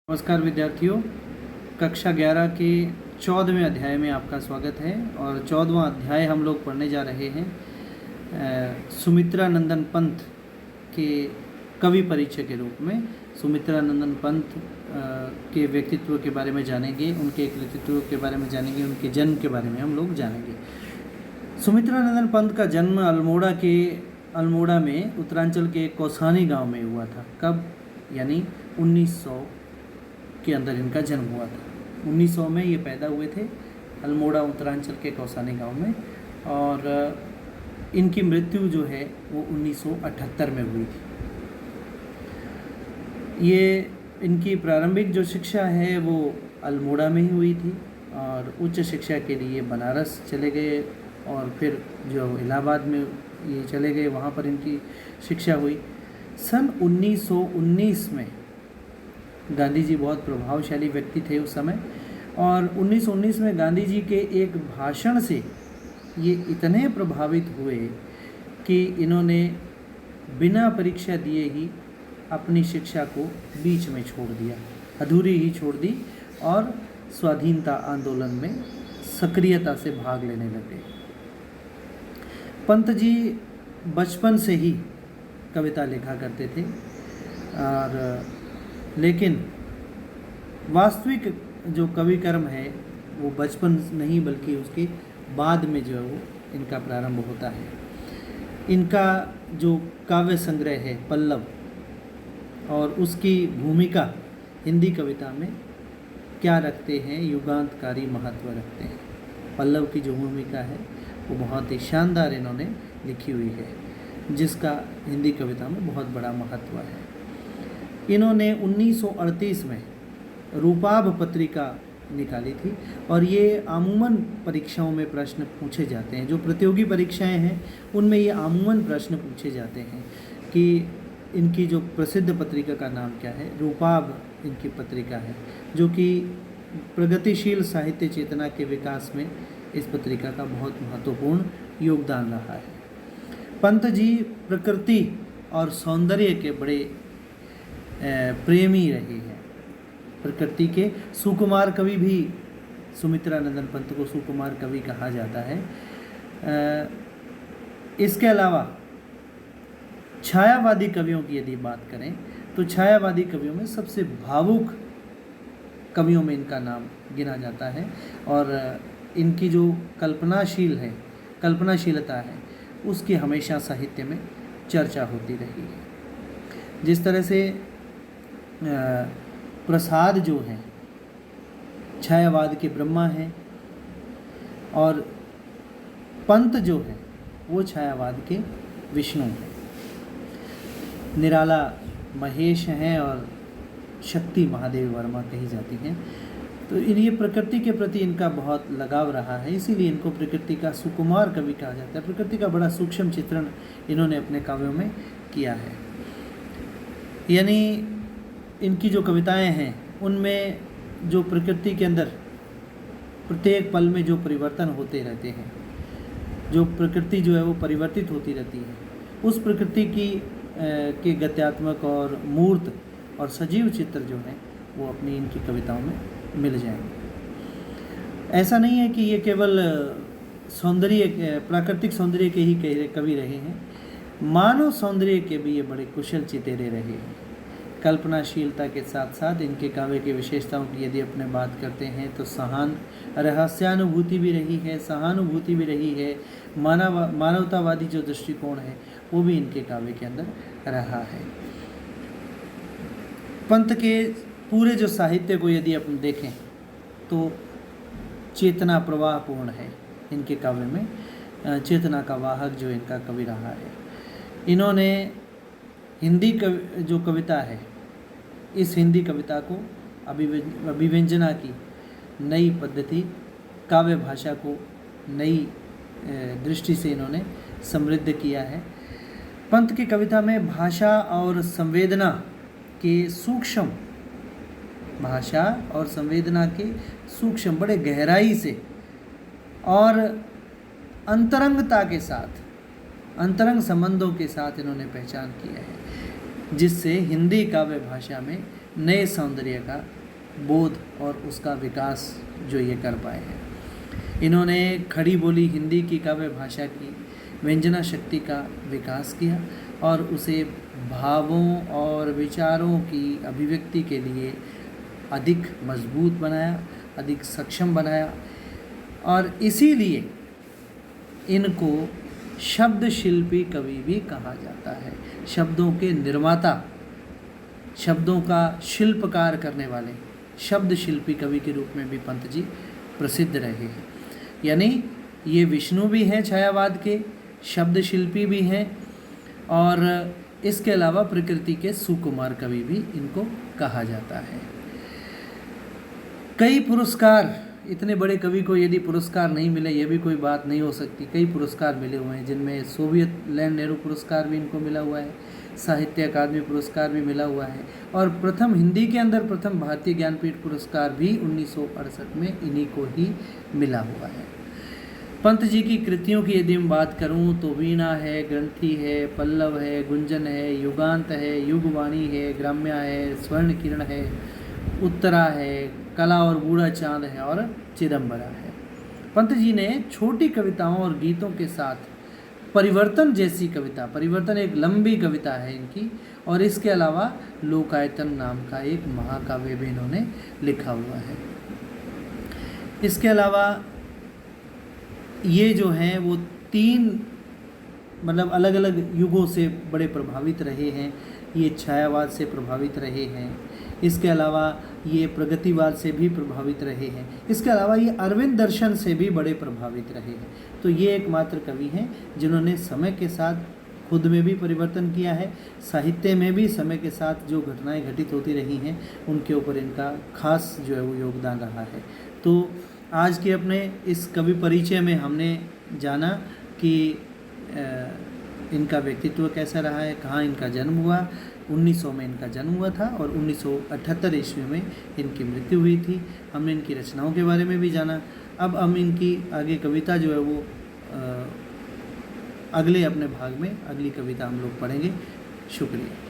नमस्कार विद्यार्थियों, कक्षा 11 के 14वें अध्याय में आपका स्वागत है। और 14वां अध्याय हम लोग पढ़ने जा रहे हैं सुमित्रा नंदन पंत के कवि परिचय के रूप में। सुमित्रा नंदन पंत के व्यक्तित्व के बारे में जानेंगे, उनके कृतित्व के बारे में जानेंगे, उनके जन्म के बारे में हम लोग जानेंगे। सुमित्रा नंदन पंत का जन्म अल्मोड़ा में उत्तरांचल के कौसानी गांव में हुआ था। कब? यानी 1900 के अंदर इनका जन्म हुआ था। 1900 में ये पैदा हुए थे अल्मोड़ा उत्तरांचल के कौसानी गांव में, और इनकी मृत्यु जो है वो 1978 में हुई थी। ये इनकी प्रारंभिक जो शिक्षा है वो अल्मोड़ा में ही हुई थी, और उच्च शिक्षा के लिए बनारस चले गए, और फिर जो इलाहाबाद में ये चले गए, वहाँ पर इनकी शिक्षा हुई। सन 1919 में गांधी जी बहुत प्रभावशाली व्यक्ति थे उस समय, और 1919 में गांधी जी के एक भाषण से ये इतने प्रभावित हुए कि इन्होंने बिना परीक्षा दिए ही अपनी शिक्षा को बीच में छोड़ दिया, अधूरी ही छोड़ दी, और स्वाधीनता आंदोलन में सक्रियता से भाग लेने लगे। पंत जी बचपन से ही कविता लिखा करते थे, और लेकिन वास्तविक जो कवि कर्म है वो बचपन नहीं बल्कि उसके बाद में जो है वो इनका प्रारंभ होता है। इनका जो काव्य संग्रह है पल्लव, और उसकी भूमिका हिंदी कविता में क्या रखते हैं, युगांतकारी महत्व रखते हैं। पल्लव की जो भूमिका है वो बहुत ही शानदार इन्होंने लिखी हुई है, जिसका हिंदी कविता में बहुत बड़ा महत्व है। इन्होंने 1938 में रूपाभ पत्रिका निकाली थी, और ये आमूमन परीक्षाओं में प्रश्न पूछे जाते हैं। जो प्रतियोगी परीक्षाएं हैं उनमें ये आमूमन प्रश्न पूछे जाते हैं कि इनकी जो प्रसिद्ध पत्रिका का नाम क्या है। रूपाभ इनकी पत्रिका है, जो कि प्रगतिशील साहित्य चेतना के विकास में इस पत्रिका का बहुत महत्वपूर्ण योगदान रहा है। पंत जी प्रकृति और सौंदर्य के बड़े प्रेमी रहे हैं। प्रकृति के सुकुमार कवि भी, सुमित्रा नंदन पंत को सुकुमार कवि कहा जाता है। इसके अलावा छायावादी कवियों की यदि बात करें तो छायावादी कवियों में सबसे भावुक कवियों में इनका नाम गिना जाता है, और इनकी जो कल्पनाशीलता है उसकी हमेशा साहित्य में चर्चा होती रही है। जिस तरह से प्रसाद जो हैं छायावाद के ब्रह्मा हैं, और पंत जो है वो छायावाद के विष्णु हैं। निराला महेश हैं और शक्ति महादेव वर्मा कही जाती हैं। तो ये प्रकृति के प्रति इनका बहुत लगाव रहा है, इसीलिए इनको प्रकृति का सुकुमार कवि कहा जाता है। प्रकृति का बड़ा सूक्ष्म चित्रण इन्होंने अपने काव्यों में किया है। यानी इनकी जो कविताएं हैं उनमें जो प्रकृति के अंदर प्रत्येक पल में जो परिवर्तन होते रहते हैं, जो प्रकृति जो है वो परिवर्तित होती रहती है, उस प्रकृति के गत्यात्मक और मूर्त और सजीव चित्र जो हैं वो अपनी इनकी कविताओं में मिल जाएंगे। ऐसा नहीं है कि ये केवल प्राकृतिक सौंदर्य के ही कवि रहे हैं, मानव सौंदर्य के भी ये बड़े कुशल चितेरे रहे हैं। कल्पनाशीलता के साथ साथ इनके काव्य की विशेषताओं की यदि अपने बात करते हैं तो रहस्यानुभूति भी रही है, सहानुभूति भी रही है, मानवतावादी जो दृष्टिकोण है वो भी इनके काव्य के अंदर रहा है। पंत के पूरे जो साहित्य को यदि अपन देखें तो चेतना प्रवाहपूर्ण है इनके काव्य में। चेतना का वाहक जो इनका कवि रहा है। इन्होंने हिंदी जो कविता है, इस हिंदी कविता को अभिव्यंजना की नई पद्धति, काव्य भाषा को नई दृष्टि से इन्होंने समृद्ध किया है। पंत की कविता में भाषा और संवेदना के सूक्ष्म बड़े गहराई से और अंतरंगता के साथ, संबंधों के साथ इन्होंने पहचान किया है, जिससे हिंदी काव्य भाषा में नए सौंदर्य का बोध और उसका विकास जो ये कर पाए हैं। इन्होंने खड़ी बोली हिंदी की काव्य भाषा की व्यंजना शक्ति का विकास किया और उसे भावों और विचारों की अभिव्यक्ति के लिए अधिक मजबूत बनाया, अधिक सक्षम बनाया, और इसीलिए इनको शब्द शिल्पी कवि भी कहा जाता है। शब्दों के निर्माता, शब्दों का शिल्पकार करने वाले शब्द शिल्पी कवि के रूप में भी पंत जी प्रसिद्ध रहे हैं। यानी ये विष्णु भी हैं छायावाद के, शब्द शिल्पी भी हैं, और इसके अलावा प्रकृति के सुकुमार कवि भी इनको कहा जाता है। कई पुरस्कार, इतने बड़े कवि को यदि पुरस्कार नहीं मिले ये भी कोई बात नहीं हो सकती। कई पुरस्कार मिले हुए हैं, जिनमें सोवियत लैंड नेहरू पुरस्कार भी इनको मिला हुआ है, साहित्य अकादमी पुरस्कार भी मिला हुआ है, और प्रथम हिंदी के अंदर प्रथम भारतीय ज्ञानपीठ पुरस्कार भी 1968 में इन्हीं को ही मिला हुआ है। पंत जी की कृतियों की यदि मैं बात करूं तो वीणा है, ग्रंथि है, पल्लव है, गुंजन है, युगांत है, युगवाणी है, ग्राम्या है, स्वर्ण किरण है, उत्तरा है, कला और बूढ़ा चांद है, और चिदम्बरा है। पंत जी ने छोटी कविताओं और गीतों के साथ परिवर्तन जैसी कविता, परिवर्तन एक लंबी कविता है इनकी, और इसके अलावा लोकायतन नाम का एक महाकाव्य भी इन्होंने लिखा हुआ है। इसके अलावा ये जो हैं वो 3 मतलब अलग अलग युगों से बड़े प्रभावित रहे हैं। ये छायावाद से प्रभावित रहे हैं, इसके अलावा ये प्रगतिवाद से भी प्रभावित रहे हैं, इसके अलावा ये अरविंद दर्शन से भी बड़े प्रभावित रहे हैं। तो ये एकमात्र कवि हैं जिन्होंने समय के साथ खुद में भी परिवर्तन किया है, साहित्य में भी समय के साथ जो घटनाएं घटित होती रही हैं उनके ऊपर इनका खास जो है वो योगदान रहा है। तो आज के अपने इस कवि परिचय में हमने जाना कि इनका व्यक्तित्व कैसा रहा है, कहाँ इनका जन्म हुआ। 1900 में इनका जन्म हुआ था और 1978 ईस्वी में इनकी मृत्यु हुई थी। हमने इनकी रचनाओं के बारे में भी जाना। अब हम इनकी आगे कविता जो है वो अगले अपने भाग में अगली कविता हम लोग पढ़ेंगे। शुक्रिया।